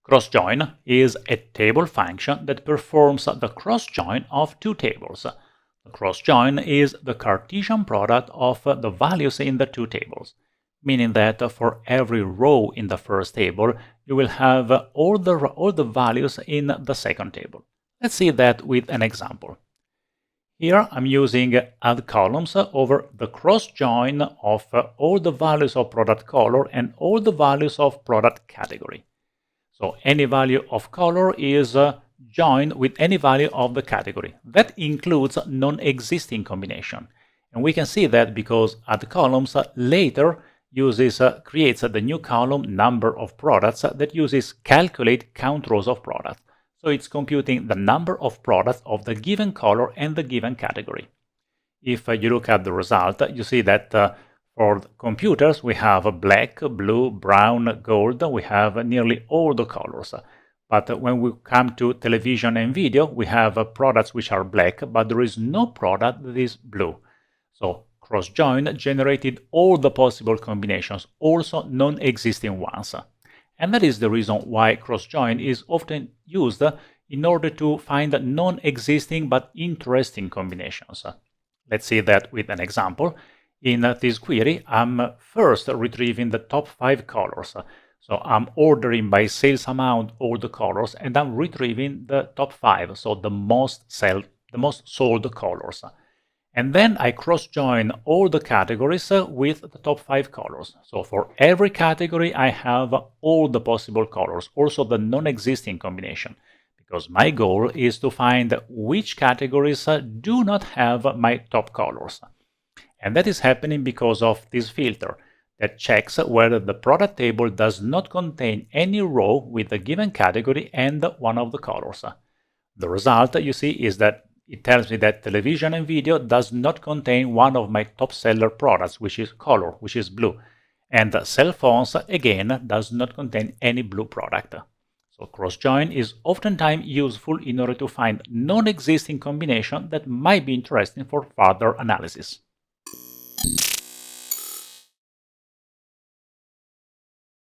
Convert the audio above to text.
Cross-join is a table function that performs the cross-join of two tables. The cross-join is the Cartesian product of the values in the two tables, meaning that for every row in the first table, you will have all the values in the second table. Let's see that with an example. Here I'm using add columns over the cross-join of all the values of product color and all the values of product category. So any value of color is joined with any value of the category. That includes non-existing combination. And we can see that because add columns later creates the new column number of products that uses calculate count rows of products. So it's computing the number of products of the given color and the given category. If you look at the result, you see that for computers we have black, blue, brown, gold. We have nearly all the colors. But when we come to television and video, we have products which are black, but there is no product that is blue. So cross-join generated all the possible combinations, also non-existing ones. And that is the reason why cross-join is often used in order to find non-existing but interesting combinations. Let's see that with an example. In this query, I'm first retrieving the top 5 colors. So I'm ordering by sales amount all the colors, and I'm retrieving the top 5, so the most sold colors. And then I cross-join all the categories with the top 5 colors. So for every category, I have all the possible colors, also the non-existing combination, because my goal is to find which categories do not have my top colors. And that is happening because of this filter that checks whether the product table does not contain any row with a given category and one of the colors. The result you see is that it tells me that television and video does not contain one of my top seller products, which is color, which is blue. And cell phones, again, does not contain any blue product. So cross-join is oftentimes useful in order to find non-existing combination that might be interesting for further analysis.